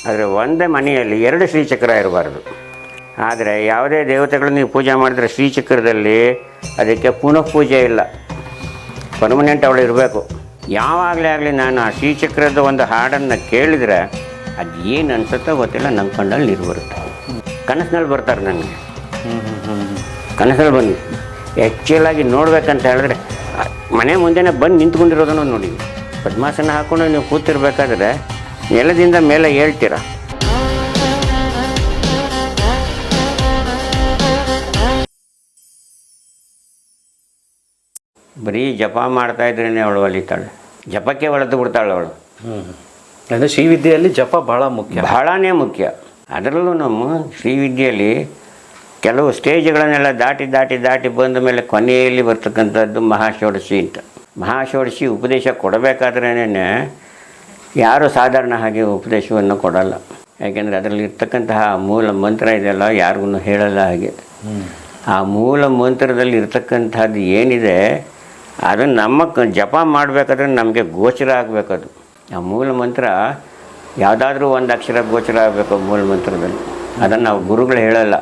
ಆದರೆ ಒಂದೇ ಮನೆಯಲ್ಲಿ 2 ಶ್ರೀಚಕ್ರ ಇರಬಾರ್ದು. ಆದರೆ ಯಾವುದೇ ದೇವತೆಗಳು ನೀವು ಪೂಜೆ ಮಾಡಿದ್ರೆ ಶ್ರೀಚಕ್ರದಲ್ಲಿ ಅದಕ್ಕೆ ಪುನಃ ಪೂಜೆ ಇಲ್ಲ, ಪರ್ಮನೆಂಟ್ ಅವಳು ಇರಬೇಕು. ಯಾವಾಗಲೇ ಆಗಲಿ ನಾನು ಆ ಶ್ರೀಚಕ್ರದ ಒಂದು ಹಾಡನ್ನು ಕೇಳಿದರೆ ಅದು ಏನು ಅನ್ಸುತ್ತೋ ಗೊತ್ತಿಲ್ಲ, ನಮ್ಮ ಕಣ್ಣಲ್ಲಿ ನೀರು ಬರುತ್ತೆ. ಕನಸಿನಲ್ಲಿ ಬರ್ತಾರೆ ನನಗೆ, ಕನಸಲ್ಲಿ ಬಂದು ಆ್ಯಕ್ಚುಲಾಗಿ ನೋಡ್ಬೇಕಂತ ಹೇಳಿದ್ರೆ ಮನೆ ಮುಂದೆನೇ ಬಂದು ನಿಂತ್ಕೊಂಡಿರೋದನ್ನು ನೋಡಿ. ಪದ್ಮಾಸನ ಹಾಕ್ಕೊಂಡು ನೀವು ಕೂತಿರ್ಬೇಕಾದ್ರೆ ನೆಲದಿಂದ ಮೇಲೆ ಹೇಳ್ತೀರ. ಬರೀ ಜಪ ಮಾಡ್ತಾಯಿದ್ರೇ ಅವಳು ಒಲಿತಾಳೆ, ಜಪಕ್ಕೆ ಒಳೆದು ಬಿಡ್ತಾಳೆ ಅವಳು. ಅಂದರೆ ಶ್ರೀವಿದ್ಯೆಯಲ್ಲಿ ಜಪ ಭಾಳ ಮುಖ್ಯ, ಬಹಳನೇ ಮುಖ್ಯ. ಅದರಲ್ಲೂ ನಮ್ಮ ಶ್ರೀವಿದ್ಯೆಯಲ್ಲಿ ಕೆಲವು ಸ್ಟೇಜ್ಗಳನ್ನೆಲ್ಲ ದಾಟಿ ಬಂದ ಮೇಲೆ ಕೊನೆಯಲ್ಲಿ ಬರ್ತಕ್ಕಂಥದ್ದು ಮಹಾಷೋಡಶಿ ಅಂತ. ಮಹಾಷೋಡಶಿ ಉಪದೇಶ ಕೊಡಬೇಕಾದ್ರೇ ಯಾರು ಸಾಧಾರಣ ಹಾಗೆ ಉಪದೇಶವನ್ನು ಕೊಡಲ್ಲ. ಯಾಕೆಂದರೆ ಅದರಲ್ಲಿ ಇರ್ತಕ್ಕಂತಹ ಮೂಲ ಮಂತ್ರ ಇದೆಲ್ಲ ಯಾರಿಗೂ ಹೇಳಲ್ಲ ಹಾಗೆ. ಆ ಮೂಲ ಮಂತ್ರದಲ್ಲಿ ಇರ್ತಕ್ಕಂಥದ್ದು ಏನಿದೆ ಅದು ನಮ್ಮ ಜಪ ಮಾಡಬೇಕಾದ್ರೆ ನಮಗೆ ಗೋಚರ ಆಗಬೇಕದು. ಆ ಮೂಲ ಮಂತ್ರ ಯಾವುದಾದ್ರೂ ಒಂದು ಅಕ್ಷರ ಗೋಚರ ಆಗಬೇಕು ಮೂಲ ಮಂತ್ರದಲ್ಲಿ. ಅದನ್ನು ನಾವು ಗುರುಗಳು ಹೇಳಲ್ಲ,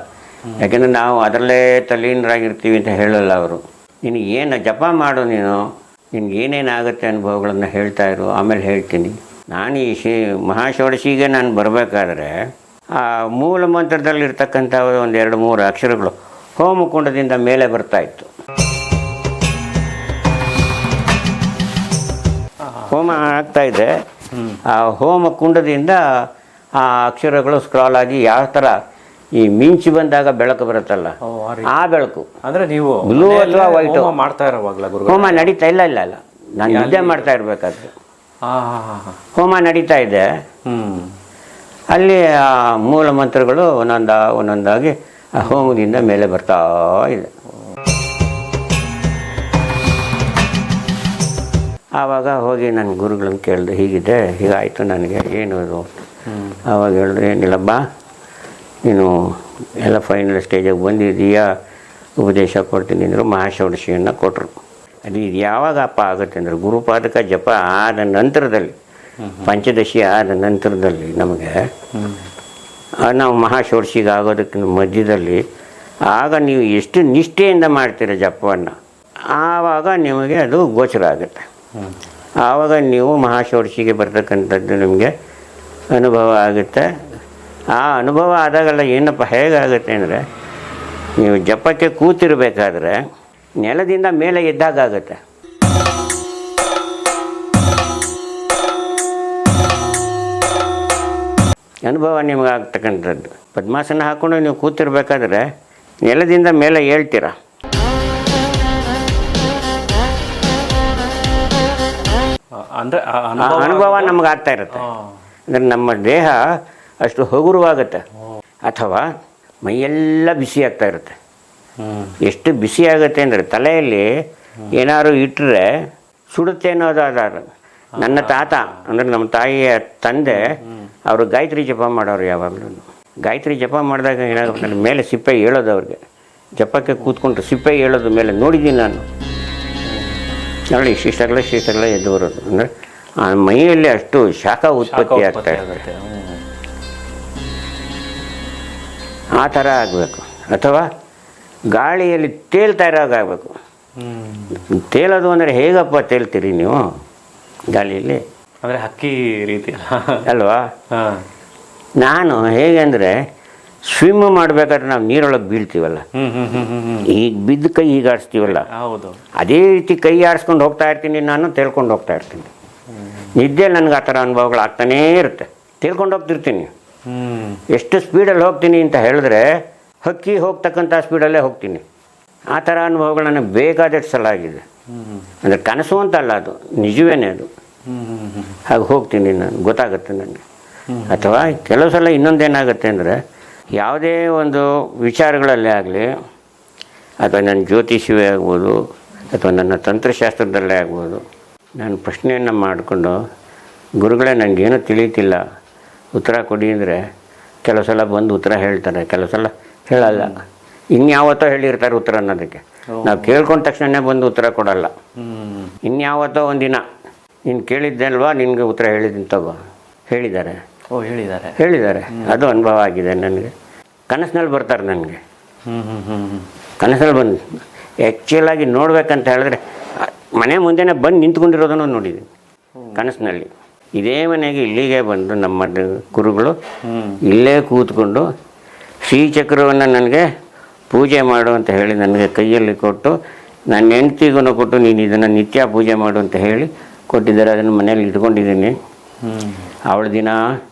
ಯಾಕೆಂದರೆ ನಾವು ಅದರಲ್ಲೇ ತಲ್ಲೀನರಾಗಿರ್ತೀವಿ ಅಂತ ಹೇಳಲ್ಲ ಅವರು. ನಿನಗೆ ಏನು ಜಪ ಮಾಡು, ನಿನಗೆ ಏನೇನಾಗುತ್ತೆ ಅನುಭವಗಳನ್ನು ಹೇಳ್ತಾ ಇರು, ಆಮೇಲೆ ಹೇಳ್ತೀನಿ. ನಾನು ಈ ಮಹಾಷೋಡಶಿಗೆ ನಾನು ಬರಬೇಕಾದ್ರೆ ಆ ಮೂಲ ಮಂತ್ರದಲ್ಲಿರ್ತಕ್ಕಂಥ ಒಂದು 2-3 ಅಕ್ಷರಗಳು ಹೋಮಕುಂಡದಿಂದ ಮೇಲೆ ಬರ್ತಾಯಿತ್ತು. ಹೋಮ ಆಗ್ತಾಯಿದೆ, ಆ ಹೋಮಕುಂಡದಿಂದ ಆ ಅಕ್ಷರಗಳು ಸ್ಕ್ರಾಲ್ ಆಗಿ ಯಾವ ಥರ ಈ ಮಿಂಚು ಬಂದಾಗ ಬೆಳಕು ಬರುತ್ತಲ್ಲ, ಆ ಬೆಳಕು. ಅಂದರೆ ನೀವು ಬ್ಲೂ ಅಥವಾ ವೈಟು ಮಾಡ್ತಾ ಇರೋವಾಗಲ ಹೋಮ ನಡೀತಾ ಇಲ್ಲ, ನಾನು ನಿದ್ದೆ ಮಾಡ್ತಾ ಇರಬೇಕಾದ್ರೆ ಹೋಮ ನಡೀತಾ ಇದೆ. ಅಲ್ಲಿ ಆ ಮೂಲ ಮಂತ್ರಗಳು ಒಂದೊಂದಾಗಿ ಆ ಹೋಮದಿಂದ ಮೇಲೆ ಬರ್ತಾ ಇದೆ. ಆವಾಗ ಹೋಗಿ ನನ್ನ ಗುರುಗಳನ್ನು ಕೇಳಿದೆ, ಹೀಗಿದೆ, ಹೀಗಾಯಿತು ನನಗೆ, ಏನು ಅದು? ಆವಾಗ ಹೇಳಿದ್ರೆ, ಏನಿಲ್ಲ ಬಾ, ನೀನು ಎಲ್ಲ ಫೈನಲ್ ಸ್ಟೇಜಿಗೆ ಬಂದಿದ್ದೀಯಾ, ಉಪದೇಶ ಕೊಡ್ತೀನಿ ಅಂದರು. ಮಹಾಷೋಡಶಿಯನ್ನು ಕೊಟ್ಟರು. ಅದು ಇದು ಯಾವಾಗಪ್ಪ ಆಗುತ್ತೆ ಅಂದರೆ ಗುರುಪಾದಕ ಜಪ ಆದ ನಂತರದಲ್ಲಿ, ಪಂಚದಶಿ ಆದ ನಂತರದಲ್ಲಿ ನಮಗೆ ನಾವು ಮಹಾಷೋಡಶಿಗೆ ಆಗೋದಕ್ಕಿಂತ ಮಧ್ಯದಲ್ಲಿ ಆಗ ನೀವು ಎಷ್ಟು ನಿಷ್ಠೆಯಿಂದ ಮಾಡ್ತೀರ ಜಪವನ್ನು, ಆವಾಗ ನಿಮಗೆ ಅದು ಗೋಚರ ಆಗುತ್ತೆ. ಆವಾಗ ನೀವು ಮಹಾಷೋಡಶಿಗೆ ಬರ್ತಕ್ಕಂಥದ್ದು ನಿಮಗೆ ಅನುಭವ ಆಗುತ್ತೆ. ಆ ಅನುಭವ ಆದಾಗೆಲ್ಲ ಏನಪ್ಪ ಹೇಗಾಗುತ್ತೆ ಅಂದರೆ, ನೀವು ಜಪಕ್ಕೆ ಕೂತಿರಬೇಕಾದ್ರೆ ನೆಲದಿಂದ ಮೇಲೆ ಎದ್ದಾಗುತ್ತೆ. ಅನುಭವ ನಿಮಗೆ ಆಗ್ತಕ್ಕಂಥದ್ದು. ಪದ್ಮಾಸನ ಹಾಕ್ಕೊಂಡು ನೀವು ಕೂತಿರ್ಬೇಕಾದ್ರೆ ನೆಲದಿಂದ ಮೇಲೆ ಹೇಳ್ತೀರ. ಅಂದರೆ ಅನುಭವ ನಮ್ಗೆ ಆಗ್ತಾ ಇರುತ್ತೆ. ಅಂದರೆ ನಮ್ಮ ದೇಹ ಅಷ್ಟು ಹಗುರವಾಗುತ್ತೆ, ಅಥವಾ ಮೈಯೆಲ್ಲ ಬಿಸಿ ಆಗ್ತಾ ಇರುತ್ತೆ. ಎಷ್ಟು ಬಿಸಿ ಆಗುತ್ತೆ ಅಂದರೆ ತಲೆಯಲ್ಲಿ ಏನಾದ್ರು ಇಟ್ಟರೆ ಸುಡುತ್ತೆ ಅನ್ನೋದು ಆಧಾರ. ನನ್ನ ತಾತ ಅಂದರೆ ನಮ್ಮ ತಾಯಿಯ ತಂದೆ ಅವರು ಗಾಯತ್ರಿ ಜಪ ಮಾಡೋರು. ಯಾವಾಗಲೂ ಗಾಯತ್ರಿ ಜಪ ಮಾಡಿದಾಗ ಏನಾಗುತ್ತೆ, ಮೇಲೆ ಸಿಪ್ಪೆ ಏಳೋದು ಅವ್ರಿಗೆ. ಜಪಕ್ಕೆ ಕೂತ್ಕೊಂಡ್ರೆ ಸಿಪ್ಪೆ ಏಳೋದು ಮೇಲೆ ನೋಡಿದ್ದೀನಿ ನಾನು. ನೋಡಿ ಇಷ್ಟಿಷ್ಟಾಗಲೇ ಎದ್ದು ಬರೋದು. ಅಂದರೆ ಆ ಮೈಯಲ್ಲಿ ಅಷ್ಟು ಶಾಖ ಉತ್ಪತ್ತಿ ಆಗ್ತಾ ಇರುತ್ತೆ. ಆ ಥರ ಆಗಬೇಕು. ಅಥವಾ ಗಾಳಿಯಲ್ಲಿ ತೇಲ್ತಾ ಇರೋಗಾಗಬೇಕು. ತೇಲೋದು ಅಂದರೆ ಹೇಗಪ್ಪ ತೇಲ್ತೀರಿ ನೀವು ಗಾಳಿಯಲ್ಲಿ? ಅಂದರೆ ಹಕ್ಕಿ ರೀತಿ ಅಲ್ವಾ? ನಾನು ಹೇಗೆ ಅಂದರೆ ಸ್ವಿಮ್ ಮಾಡಬೇಕಾದ್ರೆ ನಾವು ನೀರೊಳಗೆ ಬೀಳ್ತೀವಲ್ಲ, ಈಗ ಬಿದ್ದು ಕೈ ಈಗ ಆಡಿಸ್ತೀವಲ್ಲ, ಹೌದು, ಅದೇ ರೀತಿ ಕೈ ಆಡಿಸ್ಕೊಂಡು ಹೋಗ್ತಾ ಇರ್ತೀನಿ, ನಾನು ತೇಲ್ಕೊಂಡು ಹೋಗ್ತಾ ಇರ್ತೀನಿ. ನಿದ್ದೆಯಲ್ಲಿ ನನಗೆ ಆ ಥರ ಅನುಭವಗಳು ಆಗ್ತಾನೇ ಇರುತ್ತೆ. ತೇಲ್ಕೊಂಡು ಹೋಗ್ತಿರ್ತೀನಿ. ಎಷ್ಟು ಸ್ಪೀಡಲ್ಲಿ ಹೋಗ್ತೀನಿ ಅಂತ ಹೇಳಿದ್ರೆ ಹಕ್ಕಿ ಹೋಗ್ತಕ್ಕಂಥ ಸ್ಪೀಡಲ್ಲೇ ಹೋಗ್ತೀನಿ. ಆ ಥರ ಅನುಭವಗಳು ನನಗೆ ಬೇಕಾದಷ್ಟು ಸಲ ಆಗಿದೆ. ಅಂದರೆ ಕನಸು ಅಂತಲ್ಲ, ಅದು ನಿಜವೇನೆ. ಅದು ಹಾಗೆ ಹೋಗ್ತೀನಿ ನಾನು, ಗೊತ್ತಾಗುತ್ತೆ ನನಗೆ. ಅಥವಾ ಕೆಲವು ಸಲ ಇನ್ನೊಂದೇನಾಗುತ್ತೆ ಅಂದರೆ, ಯಾವುದೇ ಒಂದು ವಿಚಾರಗಳಲ್ಲೇ ಆಗಲಿ, ಅಥವಾ ನನ್ನ ಜ್ಯೋತಿಷ್ಯವೇ ಆಗ್ಬೋದು, ಅಥವಾ ನನ್ನ ತಂತ್ರಶಾಸ್ತ್ರದಲ್ಲೇ ಆಗ್ಬೋದು, ನಾನು ಪ್ರಶ್ನೆಯನ್ನು ಮಾಡಿಕೊಂಡು ಗುರುಗಳೇ ನನಗೇನೂ ತಿಳಿಯುತ್ತಿಲ್ಲ, ಉತ್ತರ ಕೊಡಿ ಅಂದರೆ ಕೆಲವು ಸಲ ಬಂದು ಉತ್ತರ ಹೇಳ್ತಾರೆ, ಕೆಲವು ಸಲ ಹೇಳಲ್ಲ. ಇನ್ಯಾವತ್ತೋ ಹೇಳಿರ್ತಾರೆ ಉತ್ತರ ಅನ್ನೋದಕ್ಕೆ. ನಾವು ಕೇಳ್ಕೊಂಡ ತಕ್ಷಣ ಬಂದು ಉತ್ತರ ಕೊಡಲ್ಲ. ಇನ್ಯಾವತ್ತೋ ಒಂದಿನ ನೀನು ಕೇಳಿದ್ದೆ ಅಲ್ವಾ, ನಿನಗೆ ಉತ್ತರ ಹೇಳಿದ್ದೀನಿ ತಗೋ ಹೇಳಿದ್ದಾರೆ. ಓ ಹೇಳಿದ್ದಾರೆ. ಹೇಳಿದ್ದಾರೆ. ಅದು ಅನುಭವ ಆಗಿದೆ ನನಗೆ. ಕನಸಿನಲ್ಲಿ ಬರ್ತಾರೆ ನನಗೆ. ಹ್ಞೂ ಹ್ಞೂ ಹ್ಞೂ ಹ್ಞೂ ಕನಸಲ್ಲಿ ಬಂದು ಆ್ಯಕ್ಚುಲಾಗಿ ನೋಡ್ಬೇಕಂತ ಹೇಳಿದ್ರೆ ಮನೆ ಮುಂದೆನೇ ಬಂದು ನಿಂತ್ಕೊಂಡಿರೋದನ್ನು ನೋಡಿದ್ದೀನಿ ಕನಸಿನಲ್ಲಿ. ಇದೇ ಮನೆಗೆ ಇಲ್ಲಿಗೆ ಬಂದು ನಮ್ಮ ಗುರುಗಳು ಇಲ್ಲೇ ಕೂತ್ಕೊಂಡು ಶ್ರೀಚಕ್ರವನ್ನು ನನಗೆ ಪೂಜೆ ಮಾಡು ಅಂತ ಹೇಳಿ ನನಗೆ ಕೈಯಲ್ಲಿ ಕೊಟ್ಟು, ನನ್ನ ಹೆಂಡ್ತಿಗೂ ಕೊಟ್ಟು ನೀನು ಇದನ್ನು ನಿತ್ಯ ಪೂಜೆ ಮಾಡು ಅಂತ ಹೇಳಿ ಕೊಟ್ಟಿದ್ದಾರೆ. ಅದನ್ನು ಮನೇಲಿ ಇಟ್ಕೊಂಡಿದ್ದೀನಿ. ಅವಳು ದಿನ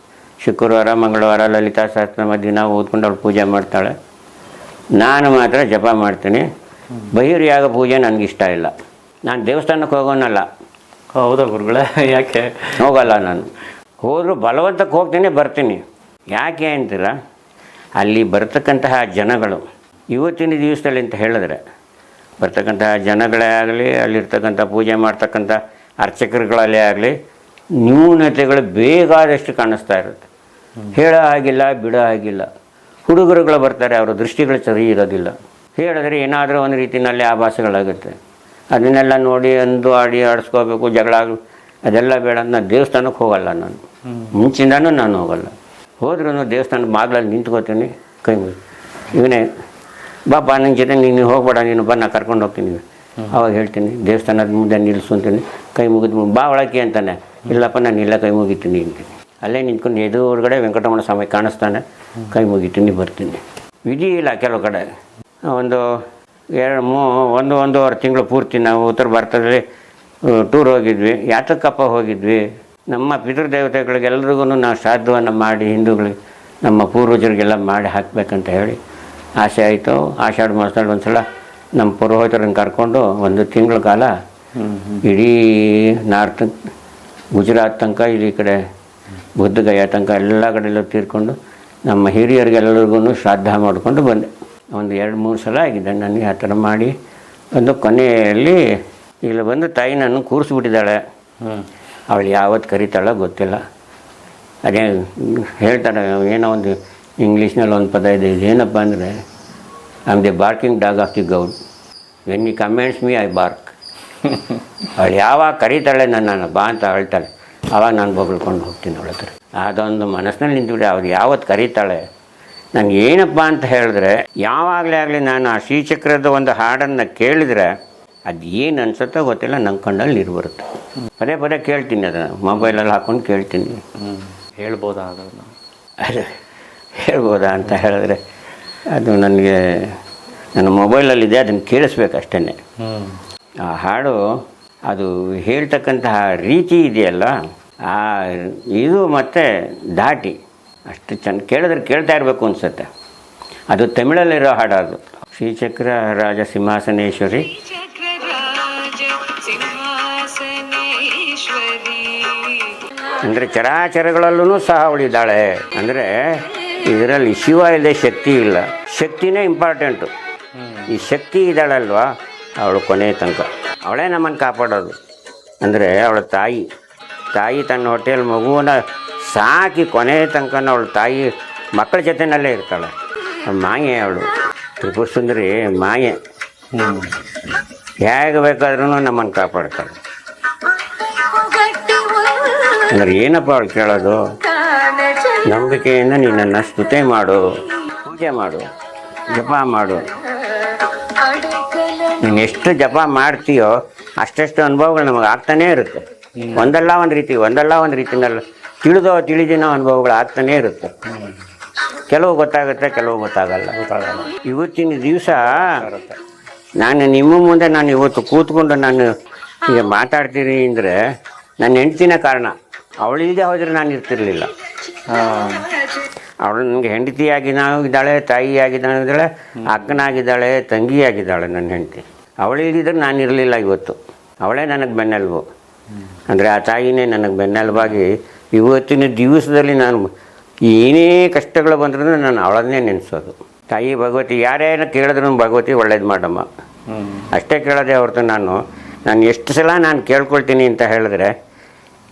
ಶುಕ್ರವಾರ ಮಂಗಳವಾರ ಲಲಿತಾ ಸಹಸ್ರನಾಮ ದಿನ ಓದ್ಕೊಂಡು ಅವಳು ಪೂಜೆ ಮಾಡ್ತಾಳೆ. ನಾನು ಮಾತ್ರ ಜಪ ಮಾಡ್ತೀನಿ. ಬಹಿರ್ಯಾಗ ಪೂಜೆ ನನಗಿಷ್ಟ ಇಲ್ಲ. ನಾನು ದೇವಸ್ಥಾನಕ್ಕೆ ಹೋಗೋನಲ್ಲ. ಹೌದಾ ಗುರುಗಳೇ? ಯಾಕೆ ಹೋಗಲ್ಲ ನಾನು. ಹೋದರೂ ಬಲವಂತಕ್ಕೆ ಹೋಗ್ತೀನಿ, ಬರ್ತೀನಿ. ಯಾಕೆ ಅಂತೀರ, ಅಲ್ಲಿ ಬರ್ತಕ್ಕಂತಹ ಜನಗಳು ಇವತ್ತಿನ ದಿವಸದಲ್ಲಿ ಅಂತ ಹೇಳಿದ್ರೆ ಬರ್ತಕ್ಕಂತಹ ಜನಗಳೇ ಆಗಲಿ, ಅಲ್ಲಿರ್ತಕ್ಕಂಥ ಪೂಜೆ ಮಾಡ್ತಕ್ಕಂಥ ಅರ್ಚಕರುಗಳಲ್ಲೇ ಆಗಲಿ ನ್ಯೂನತೆಗಳು ಬೇಕಾದಷ್ಟು ಕಾಣಿಸ್ತಾ ಇರುತ್ತೆ. ಹೇಳೋ ಹಾಗಿಲ್ಲ, ಬಿಡೋ ಹಾಗಿಲ್ಲ. ಹುಡುಗರುಗಳು ಬರ್ತಾರೆ, ಅವರ ದೃಷ್ಟಿಗಳು ಸರಿ ಇರೋದಿಲ್ಲ. ಹೇಳಿದ್ರೆ ಏನಾದರೂ ಒಂದು ರೀತಿಯಲ್ಲಿ ಆಭಾಸಗಳಾಗುತ್ತೆ. ಅದನ್ನೆಲ್ಲ ನೋಡಿ ಅಂದು ಆಡಿ ಆಡಿಸ್ಕೋಬೇಕು, ಜಗಳ ಅದೆಲ್ಲ ಬೇಡ. ನಾನು ದೇವಸ್ಥಾನಕ್ಕೆ ಹೋಗಲ್ಲ. ನಾನು ಮುಂಚಿಂದನೂ ನಾನು ಹೋಗಲ್ಲ. ಹೋದ್ರೂ ದೇವಸ್ಥಾನದ ಬಾಗಿಲಲ್ಲಿ ನಿಂತ್ಕೋತೀನಿ, ಕೈ ಮುಗಿ ಇವನೇ ಬಾಬಾ ನನ್ನ ಜೊತೆ ನೀನು ಹೋಗ್ಬೇಡ, ನೀನು ಬಾ ನಾ ಕರ್ಕೊಂಡು ಹೋಗ್ತೀನಿ. ಅವಾಗ ಹೇಳ್ತೀನಿ ದೇವಸ್ಥಾನದ ಮುಂದೆ ನಿಲ್ಲಿಸು ಅಂತೀನಿ. ಕೈ ಮುಗಿದು ಬಾ ಒಳಕ್ಕೆ ಅಂತಾನೆ. ಇಲ್ಲಪ್ಪ ನಾನು ಇಲ್ಲ ಕೈ ಮುಗಿತೀನಿ ಅಂತೀನಿ. ಅಲ್ಲೇ ನಿಂತ್ಕೊಂಡು ಎದುರುಗಡೆ ವೆಂಕಟರಮಣ ಸ್ವಾಮಿ ಕಾಣಿಸ್ತಾನೆ, ಕೈ ಮುಗಿತೀನಿ, ಬರ್ತೀನಿ. ವಿಧಿ ಇಲ್ಲ. ಕೆಲವು ಕಡೆ ಒಂದು ಒಂದೂವರೆ ತಿಂಗಳು ಪೂರ್ತಿ ನಾವು ಉತ್ತರ ಭಾರತದಲ್ಲಿ ಟೂರ್ ಹೋಗಿದ್ವಿ. ಯಾತಕ್ಕಪ್ಪ ಹೋಗಿದ್ವಿ, ನಮ್ಮ ಪಿತೃದೇವತೆಗಳಿಗೆಲ್ರಿಗೂ ನಾವು ಶ್ರಾದ್ದವನ್ನು ಮಾಡಿ ಹಿಂದೂಗಳಿಗೆ ನಮ್ಮ ಪೂರ್ವಜರಿಗೆಲ್ಲ ಮಾಡಿ ಹಾಕಬೇಕಂತ ಹೇಳಿ ಆಸೆ ಆಯಿತು. ಆಷಾಢ ಮಾಸದಲ್ಲಿ ಒಂದು ಸಲ ನಮ್ಮ ಪುರೋಹಿತರನ್ನು ಕರ್ಕೊಂಡು 1 ತಿಂಗಳ ಕಾಲ ಇಡೀ ನಾರ್ತ್ ಗುಜರಾತ್ ತನಕ, ಈ ಕಡೆ ಬುದ್ಧಗಯ ತನಕ ಎಲ್ಲ ಕಡೆಯಲ್ಲೂ ತೀರ್ಕೊಂಡು ನಮ್ಮ ಹಿರಿಯರಿಗೆಲ್ಲರಿಗೂ ಶ್ರಾದ್ದ ಮಾಡಿಕೊಂಡು ಬಂದೆ. ಒಂದು 2-3 ಸಲ ಆಗಿದೆ ನನಗೆ ಆ ಥರ ಮಾಡಿ. ಒಂದು ಕೊನೆಯಲ್ಲಿ ಇಲ್ಲಿ ಬಂದು ತಾಯಿ ನಾನು ಕೂರಿಸ್ಬಿಟ್ಟಿದ್ದಾಳೆ. ಅವಳು ಯಾವತ್ತು ಕರೀತಾಳೋ ಗೊತ್ತಿಲ್ಲ. ಅದೇ ಹೇಳ್ತಾರೆ, ಏನೋ ಒಂದು ಇಂಗ್ಲೀಷ್ನಲ್ಲಿ ಒಂದು ಪದ ಇದೆ. ಏನಪ್ಪ ಅಂದರೆ I am the barking dog of the god, when you commands me I bark. ಅವಳು ಯಾವಾಗ ಕರೀತಾಳೆ ನನ್ನ ಬಾ ಅಂತ ಹೇಳ್ತಾಳೆ, ಆವಾಗ ನಾನು ಬೊಗಳ್ಕೊಂಡು ಹೋಗ್ತೀನಿ ಅವಳ ಹತ್ರ. ಅದೊಂದು ಮನಸ್ಸಿನಲ್ಲಿ ನಿಂತುಬಿಟ್ಟು ಅವ್ರು ಯಾವತ್ತು ಕರೀತಾಳೆ ನನಗೆ ಏನಪ್ಪ ಅಂತ ಹೇಳಿದ್ರೆ, ಯಾವಾಗಲೇ ಆಗಲಿ ನಾನು ಆ ಶ್ರೀಚಕ್ರದ ಒಂದು ಹಾಡನ್ನು ಕೇಳಿದರೆ ಅದು ಏನು ಅನ್ಸುತ್ತೋ ಗೊತ್ತಿಲ್ಲ, ನನ್ನ ಕಣ್ಣಲ್ಲಿ ನೀರು ಬರುತ್ತೆ. ಪದೇ ಪದೇ ಕೇಳ್ತೀನಿ, ಅದನ್ನು ಮೊಬೈಲಲ್ಲಿ ಹಾಕ್ಕೊಂಡು ಕೇಳ್ತೀನಿ. ಹೇಳ್ಬೋದಾ ಅದನ್ನು? ಅದು ಹೇಳ್ಬೋದಾ ಅಂತ ಹೇಳಿದ್ರೆ ಅದು ನನಗೆ ನನ್ನ ಮೊಬೈಲಲ್ಲಿದೆ, ಅದನ್ನು ಕೇಳಿಸ್ಬೇಕಷ್ಟೇ. ಆ ಹಾಡು ಅದು ಹೇಳ್ತಕ್ಕಂತಹ ರೀತಿ ಇದೆಯಲ್ಲ, ಆ ಇದು ಮತ್ತು ದಾಟಿ ಅಷ್ಟು ಚೆಂದ ಕೇಳಿದ್ರೆ ಕೇಳ್ತಾ ಇರಬೇಕು ಅನಿಸುತ್ತೆ. ಅದು ತಮಿಳಲ್ಲಿರೋ ಹಾಡು. ಅದು ಶ್ರೀಚಕ್ರ ರಾಜ ಸಿಂಹಾಸನೇಶ್ವರಿ. ಅಂದರೆ ಚರಾಚರಗಳಲ್ಲೂ ಸಹ ಅವಳಿದ್ದಾಳೆ. ಅಂದರೆ ಇದರಲ್ಲಿ ಶಿವ ಇಲ್ಲದೆ ಶಕ್ತಿ ಇಲ್ಲ, ಶಕ್ತಿನೇ ಇಂಪಾರ್ಟೆಂಟು. ಈ ಶಕ್ತಿ ಇದ್ದಾಳಲ್ವ ಅವಳು ಕೊನೆ ತನಕ ಅವಳೇ ನಮ್ಮನ್ನು ಕಾಪಾಡೋದು. ಅಂದರೆ ಅವಳ ತಾಯಿ ತನ್ನ ಹೊಟ್ಟೆಯಲ್ಲಿ ಮಗುವನ್ನು ಸಾಕಿ ಕೊನೆ ತನಕ ಅವಳು ತಾಯಿ ಮಕ್ಕಳ ಜೊತೆಯಲ್ಲೇ ಇರ್ತಾಳೆ. ಮಾಯೆ ಅವಳು, ತ್ರಿಪುರ ಸುಂದರಿ ಮಾಯೆ. ಹೇಗೆ ಬೇಕಾದ್ರೂ ನಮ್ಮನ್ನು ಕಾಪಾಡ್ತಾಳೆ. ಅಂದರೆ ಏನಪ್ಪ ಅವಳು ಕೇಳೋದು, ನಂಬಿಕೆಯಿಂದ ನೀನನ್ನು ಸ್ತುತಿ ಮಾಡು, ಪೂಜೆ ಮಾಡು, ಜಪ ಮಾಡು. ನೀನು ಎಷ್ಟು ಜಪ ಮಾಡ್ತೀಯೋ ಅಷ್ಟೆಷ್ಟು ಅನುಭವಗಳು ನಮಗೆ ಆಗ್ತಾನೇ ಇರುತ್ತೆ. ಒಂದಲ್ಲ ಒಂದು ರೀತಿನಲ್ಲಿ ತಿಳಿದಿನ ಅನುಭವಗಳು ಆಗ್ತಾನೇ ಇರುತ್ತೆ. ಕೆಲವು ಗೊತ್ತಾಗುತ್ತೆ, ಕೆಲವು ಗೊತ್ತಾಗಲ್ಲ. ಇವತ್ತಿನ ದಿವಸ ನಾನು ನಿಮ್ಮ ಮುಂದೆ ನಾನು ಇವತ್ತು ಕೂತ್ಕೊಂಡು ನಾನು ಈಗ ಮಾತಾಡ್ತೀನಿ ಅಂದರೆ ನನ್ನ ಹೆಂಡ್ತಿನೇ ಕಾರಣ. ಅವಳಿಲ್ಲದೆ ಹೋದರೆ ನಾನು ಇರ್ತಿರ್ಲಿಲ್ಲ. ಅವಳು ನನಗೆ ಹೆಂಡತಿಯಾಗಿ ನಾವು ಇದ್ದಾಳೆ, ತಾಯಿಯಾಗಿ ನಾನು ಇದ್ದಾಳೆ, ಅಕ್ಕನಾಗಿದ್ದಾಳೆ, ತಂಗಿಯಾಗಿದ್ದಾಳೆ ನನ್ನ ಹೆಂಡತಿ. ಅವಳಿಲ್ದಿದ್ರೆ ನಾನು ಇರಲಿಲ್ಲ ಇವತ್ತು. ಅವಳೇ ನನಗೆ ಬೆನ್ನೆಲುಬು. ಅಂದರೆ ಆ ತಾಯಿನೇ ನನಗೆ ಬೆನ್ನೆಲುಬಾಗಿ ಇವತ್ತಿನ ದಿವಸದಲ್ಲಿ ನಾನು ಏನೇ ಕಷ್ಟಗಳು ಬಂದ್ರೂ ನಾನು ಅವಳನ್ನೇ ನೆನೆಸೋದು. ತಾಯಿ ಭಗವತಿ ಯಾರೇನೋ ಕೇಳಿದ್ರು ಭಗವತಿ ಒಳ್ಳೇದು ಮಾಡಮ್ಮ ಅಷ್ಟೇ ಕೇಳೋದೇ ಹೊರತು ನಾನು ಎಷ್ಟು ಸಲ ನಾನು ಕೇಳ್ಕೊಳ್ತೀನಿ ಅಂತ ಹೇಳಿದ್ರೆ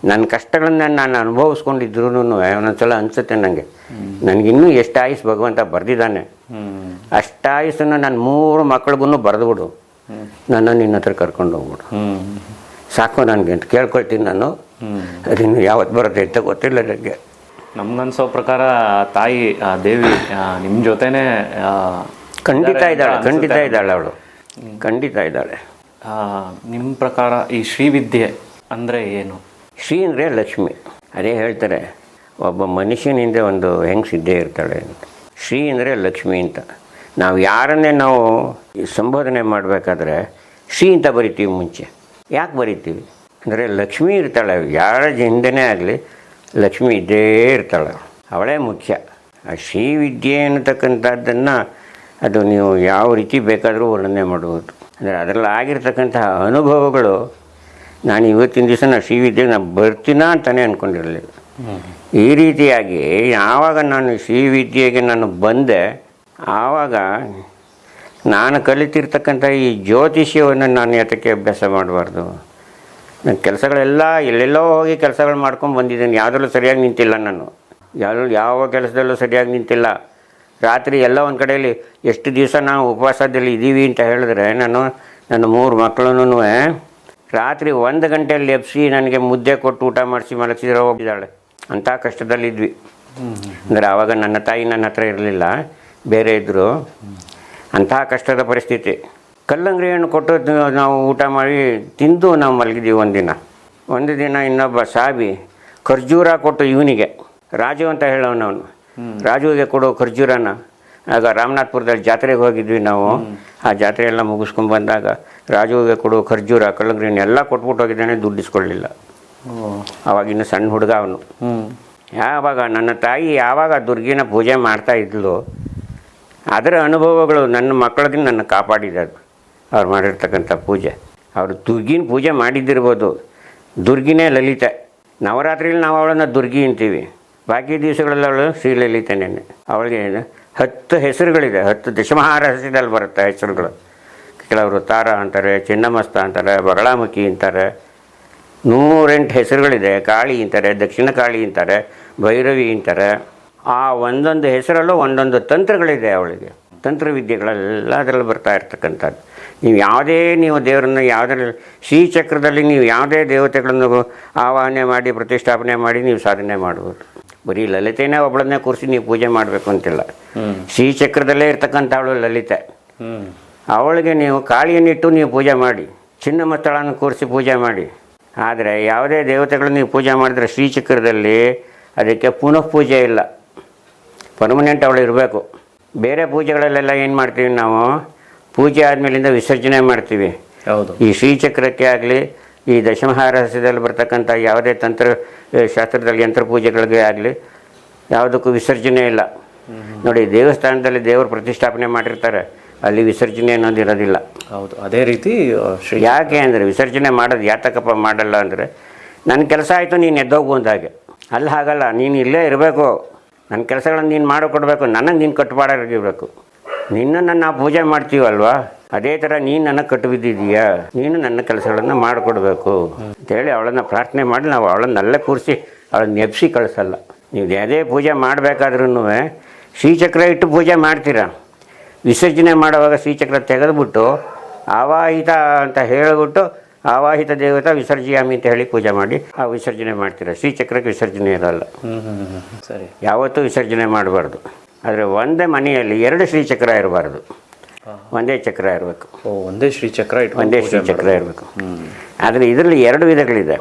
ನನ್ನ ಕಷ್ಟಗಳನ್ನ ನಾನು ಅನುಭವಿಸ್ಕೊಂಡಿದ್ರು ಒಂದೊಂದ್ಸಲ ಅನಿಸುತ್ತೆ ನನಗಿನ್ನೂ ಎಷ್ಟು ಆಯುಸ್ ಭಗವಂತ ಬರೆದಿದ್ದಾನೆ, ಅಷ್ಟು ಆಯುಸ್ಸನ್ನು ನನ್ನ 3 ಮಕ್ಳಿಗೂ ಬರೆದ್ಬಿಡು, ನನ್ನ ನಿನ್ನ ಹತ್ರ ಕರ್ಕೊಂಡು ಹೋಗ್ಬಿಡು ಸಾಕು ನನಗೆ ಅಂತ ಕೇಳ್ಕೊಳ್ತೀನಿ ನಾನು. ಅದಿನ್ನು ಯಾವತ್ತು ಬರುತ್ತೆ ಅಂತ ಗೊತ್ತಿಲ್ಲ ನನಗೆ. ನಮ್ಗನ್ಸೋ ಪ್ರಕಾರ ತಾಯಿ ದೇವಿ ನಿಮ್ಮ ಜೊತೆನೇ ಖಂಡಿತ ಇದ್ದಾಳೆ, ಅನ್ಸುತ್ತೆ. ಖಂಡಿತ ಇದ್ದಾಳೆ ಅವಳು, ಖಂಡಿತ ಇದ್ದಾಳೆ. ನಿಮ್ಮ ಪ್ರಕಾರ ಈ ಶ್ರೀವಿದ್ಯೆ ಅಂದರೆ ಏನು? ಶ್ರೀ ಅಂದರೆ ಲಕ್ಷ್ಮಿ. ಅದೇ ಹೇಳ್ತಾರೆ, ಒಬ್ಬ ಮನುಷ್ಯನಿಂದ ಒಂದು ಹೆಂಗಸಿದ್ದೇ ಇರ್ತಾಳೆ ಅಂತ. ಶ್ರೀ ಅಂದರೆ ಲಕ್ಷ್ಮಿ ಅಂತ. ನಾವು ಯಾರನ್ನೇ ನಾವು ಸಂಬೋಧನೆ ಮಾಡಬೇಕಾದ್ರೆ ಶ್ರೀ ಅಂತ ಬರಿತೀವಿ ಮುಂಚೆ. ಯಾಕೆ ಬರಿತೀವಿ ಅಂದರೆ ಲಕ್ಷ್ಮಿ ಇರ್ತಾಳೆ, ಯಾರ ಹಿಂದೆನೇ ಆಗಲಿ ಲಕ್ಷ್ಮಿ ಇದ್ದೇ ಇರ್ತಾಳೆ, ಅವಳೇ ಮುಖ್ಯ. ಆ ಶ್ರೀವಿದ್ಯೆ ಅನ್ನತಕ್ಕಂಥದ್ದನ್ನು ಅದು ನೀವು ಯಾವ ರೀತಿ ಬೇಕಾದರೂ ವರ್ಣನೆ ಮಾಡ್ಬೋದು. ಅಂದರೆ ಅದರಲ್ಲಿ ಆಗಿರ್ತಕ್ಕಂತಹ ಅನುಭವಗಳು, ನಾನು ಇವತ್ತಿನ ದಿವಸ ನಾನು ಶ್ರೀವಿದ್ಯೆಗೆ ನಾನು ಬರ್ತೀನಾ ಅಂತಲೇ ಅಂದ್ಕೊಂಡಿರಲಿಲ್ಲ. ಈ ರೀತಿಯಾಗಿ ಯಾವಾಗ ನಾನು ಶ್ರೀವಿದ್ಯೆಗೆ ನಾನು ಬಂದೆ, ಆವಾಗ ನಾನು ಕಲಿತಿರ್ತಕ್ಕಂಥ ಈ ಜ್ಯೋತಿಷ್ಯವನ್ನು ನಾನು ಯಾತಕ್ಕೆ ಅಭ್ಯಾಸ ಮಾಡಬಾರ್ದು? ನನ್ನ ಕೆಲಸಗಳೆಲ್ಲ ಎಲ್ಲೆಲ್ಲೋ ಹೋಗಿ ಕೆಲಸಗಳು ಮಾಡ್ಕೊಂಡು ಬಂದಿದ್ದೀನಿ, ಯಾವುದರಲ್ಲೂ ಸರಿಯಾಗಿ ನಿಂತಿಲ್ಲ ನಾನು, ಯಾವ ಕೆಲಸದಲ್ಲೂ ಸರಿಯಾಗಿ ನಿಂತಿಲ್ಲ. ರಾತ್ರಿ ಎಲ್ಲ ಒಂದು ಕಡೆಯಲ್ಲಿ ಎಷ್ಟು ದಿವಸ ನಾವು ಉಪವಾಸದಲ್ಲಿ ಇದ್ದೀವಿ ಅಂತ ಹೇಳಿದ್ರೆ, ನನ್ನ 3 ಮಕ್ಕಳನ್ನೂ ರಾತ್ರಿ 1 ಗಂಟೆಯಲ್ಲಿ ಎಬ್ಸಿ ನನಗೆ ಮುದ್ದೆ ಕೊಟ್ಟು ಊಟ ಮಾಡಿಸಿ ಮಲಗಿಸಿದ್ರೆ ಹೋಗಿದ್ದಾಳೆ. ಅಂಥ ಕಷ್ಟದಲ್ಲಿದ್ವಿ. ಅಂದರೆ ಆವಾಗ ನನ್ನ ತಾಯಿ ನನ್ನ ಹತ್ರ ಇರಲಿಲ್ಲ, ಬೇರೆ ಇದ್ದರು. ಅಂತಹ ಕಷ್ಟದ ಪರಿಸ್ಥಿತಿ. ಕಲ್ಲಂಗಡಿ ಹಣ್ಣು ಕೊಟ್ಟು ನಾವು ಊಟ ಮಾಡಿ ತಿಂದು ನಾವು ಮಲಗಿದ್ದೀವಿ. ಒಂದು ದಿನ ಇನ್ನೊಬ್ಬ ಸಾಬಿ ಖರ್ಜೂರ ಕೊಟ್ಟು ಇವನಿಗೆ, ರಾಜು ಅಂತ ಹೇಳೋನವನು, ರಾಜುವಿಗೆ ಕೊಡೋ ಖರ್ಜೂರನ. ಆಗ ರಾಮನಾಥ್ಪುರದಲ್ಲಿ ಜಾತ್ರೆಗೆ ಹೋಗಿದ್ವಿ ನಾವು. ಆ ಜಾತ್ರೆ ಎಲ್ಲ ಮುಗಿಸ್ಕೊಂಡು ಬಂದಾಗ ರಾಜುವಿಗೆ ಕೊಡೋ ಖರ್ಜೂರ ಕಲ್ಲಂಗಡಿ ಹಣ್ಣು ಎಲ್ಲ ಕೊಟ್ಬಿಟ್ಟು ಹೋಗಿದ್ದಾನೆ, ದುಡ್ಡು ಇಸ್ಕೊಳ್ಳಿಲ್ಲ. ಆವಾಗಿನ್ನು ಸಣ್ಣ ಹುಡುಗ ಅವನು. ಯಾವಾಗ ನನ್ನ ತಾಯಿ ಯಾವಾಗ ದುರ್ಗಿನ ಪೂಜೆ ಮಾಡ್ತಾ ಇದ್ಲು, ಅದರ ಅನುಭವಗಳು ನನ್ನ ಮಕ್ಕಳಿಗೆ ನನ್ನ ಕಾಪಾಡಿದೆ. ಅದು ಅವ್ರು ಮಾಡಿರ್ತಕ್ಕಂಥ ಪೂಜೆ. ಅವರು ದುರ್ಗಿನ ಪೂಜೆ ಮಾಡಿದ್ದಿರ್ಬೋದು, ದುರ್ಗಿನೇ ಲಲಿತೆ. ನವರಾತ್ರಿಲಿ ನಾವು ಅವಳನ್ನು ದುರ್ಗಿ ಅಂತೀವಿ, ಬಾಕಿ ದಿವಸಗಳಲ್ಲಿ ಅವಳು ಶ್ರೀಲಲಿತೆನೇ. ಅವಳಿಗೆ 10 ಹೆಸರುಗಳಿದೆ, 10 ದಶಮಹಾರಹಸ್ಯದಲ್ಲಿ ಬರುತ್ತೆ ಹೆಸರುಗಳು. ಕೆಲವರು ತಾರ ಅಂತಾರೆ, ಚಿನ್ನಮಸ್ತ ಅಂತಾರೆ, ಬಗಳಾಮುಖಿ ಅಂತಾರೆ, 108 ಹೆಸರುಗಳಿದೆ. ಕಾಳಿ ಅಂತಾರೆ, ದಕ್ಷಿಣ ಕಾಳಿ ಅಂತಾರೆ, ಭೈರವಿ ಅಂತಾರೆ. ಆ ಒಂದೊಂದು ಹೆಸರಲ್ಲೂ ಒಂದೊಂದು ತಂತ್ರಗಳಿದೆ ಅವಳಿಗೆ. ತಂತ್ರವಿದ್ಯೆಗಳೆಲ್ಲ ಅದರಲ್ಲಿ ಬರ್ತಾ ಇರ್ತಕ್ಕಂಥದ್ದು. ನೀವು ದೇವರನ್ನು ಯಾವುದರಲ್ಲಿ ಶ್ರೀಚಕ್ರದಲ್ಲಿ ನೀವು ಯಾವುದೇ ದೇವತೆಗಳನ್ನು ಆವಾಹನೆ ಮಾಡಿ ಪ್ರತಿಷ್ಠಾಪನೆ ಮಾಡಿ ನೀವು ಸಾಧನೆ ಮಾಡ್ಬೋದು. ಬರೀ ಲಲಿತೆನೇ ಒಬ್ಬಳನ್ನೇ ಕೂರಿಸಿ ನೀವು ಪೂಜೆ ಮಾಡಬೇಕು ಅಂತಿಲ್ಲ. ಶ್ರೀಚಕ್ರದಲ್ಲೇ ಇರ್ತಕ್ಕಂಥವಳು ಲಲಿತೆ. ಅವಳಿಗೆ ನೀವು ಕಾಳಿಯನ್ನಿಟ್ಟು ನೀವು ಪೂಜೆ ಮಾಡಿ, ಚಿನ್ನಮಸ್ತಳನ್ನು ಕೂರಿಸಿ ಪೂಜೆ ಮಾಡಿ. ಆದರೆ ಯಾವುದೇ ದೇವತೆಗಳನ್ನು ನೀವು ಪೂಜೆ ಮಾಡಿದ್ರೆ ಶ್ರೀಚಕ್ರದಲ್ಲಿ ಅದಕ್ಕೆ ಪುನಃ ಪೂಜೆ ಇಲ್ಲ, ಪರ್ಮನೆಂಟ್ ಅವಳು ಇರಬೇಕು. ಬೇರೆ ಪೂಜೆಗಳಲ್ಲೆಲ್ಲ ಏನು ಮಾಡ್ತೀವಿ ನಾವು, ಪೂಜೆ ಆದಮೇಲಿಂದ ವಿಸರ್ಜನೆ ಮಾಡ್ತೀವಿ. ಹೌದು. ಈ ಶ್ರೀಚಕ್ರಕ್ಕೆ ಆಗಲಿ, ಈ ದಶಮಹಾರಹಸ್ಯದಲ್ಲಿ ಬರ್ತಕ್ಕಂಥ ಯಾವುದೇ ಶಾಸ್ತ್ರದಲ್ಲಿ ಯಂತ್ರ ಪೂಜೆಗಳಿಗೆ ಆಗಲಿ ಯಾವುದಕ್ಕೂ ವಿಸರ್ಜನೆ ಇಲ್ಲ. ನೋಡಿ, ದೇವಸ್ಥಾನದಲ್ಲಿ ದೇವರು ಪ್ರತಿಷ್ಠಾಪನೆ ಮಾಡಿರ್ತಾರೆ, ಅಲ್ಲಿ ವಿಸರ್ಜನೆ ಅನ್ನೋದು ಇರೋದಿಲ್ಲ. ಹೌದು. ಅದೇ ರೀತಿ ಯಾಕೆ ಅಂದರೆ ವಿಸರ್ಜನೆ ಮಾಡೋದು ಯಾತಕಪ್ಪ ಮಾಡಲ್ಲ ಅಂದರೆ, ನನ್ನ ಕೆಲಸ ಆಯಿತು ನೀನು ಎದ್ದೋಗು ಅಂದ ಹಾಗೆ. ಅಲ್ಲಿ ಹಾಗಲ್ಲ, ನೀನು ಇಲ್ಲೇ ಇರಬೇಕು, ನನ್ನ ಕೆಲಸಗಳನ್ನು ನೀನು ಮಾಡಿಕೊಡ್ಬೇಕು, ನನಗೆ ನೀನು ಕಟ್ಟುಪಾಡಾಗಿರಬೇಕು. ನಿನ್ನನ್ನು ನಾವು ಪೂಜೆ ಮಾಡ್ತೀವಲ್ವಾ, ಅದೇ ಥರ ನೀನು ನನಗೆ ಕಟ್ಟು ಬಿದ್ದಿದ್ದೀಯಾ, ನೀನು ನನ್ನ ಕೆಲಸಗಳನ್ನು ಮಾಡಿಕೊಡ್ಬೇಕು ಅಂತೇಳಿ ಅವಳನ್ನು ಪ್ರಾರ್ಥನೆ ಮಾಡಿ ನಾವು ಅವಳನ್ನಲ್ಲೇ ಕೂರಿಸಿ ಅವಳನ್ನ ಎಬ್ಸಿ ಕಳಿಸಲ್ಲ. ನೀವು ಯಾವುದೇ ಪೂಜೆ ಮಾಡಬೇಕಾದ್ರೂ ಶ್ರೀಚಕ್ರ ಇಟ್ಟು ಪೂಜೆ ಮಾಡ್ತೀರಾ, ವಿಸರ್ಜನೆ ಮಾಡುವಾಗ ಶ್ರೀಚಕ್ರ ತೆಗೆದುಬಿಟ್ಟು ಆವಾಹಿತ ಅಂತ ಹೇಳಿಬಿಟ್ಟು ಆವಾಹಿತ ದೇವತಾ ವಿಸರ್ಜಯಾಮಿ ಅಂತ ಹೇಳಿ ಪೂಜೆ ಮಾಡಿ ಆ ವಿಸರ್ಜನೆ ಮಾಡ್ತೀರಾ. ಶ್ರೀಚಕ್ರಕ್ಕೆ ವಿಸರ್ಜನೆ ಇರೋಲ್ಲ. ಸರಿ. ಯಾವತ್ತೂ ವಿಸರ್ಜನೆ ಮಾಡಬಾರ್ದು. ಆದರೆ ಒಂದೇ ಮನೆಯಲ್ಲಿ 2 ಶ್ರೀಚಕ್ರ ಇರಬಾರ್ದು, ಒಂದೇ ಚಕ್ರ ಇರಬೇಕು. ಒಂದೇ ಶ್ರೀಚಕ್ರ ಒಂದೇ ಶ್ರೀಚಕ್ರ ಇರಬೇಕು. ಆದರೆ ಇದರಲ್ಲಿ 2 ವಿಧಗಳಿದೆ.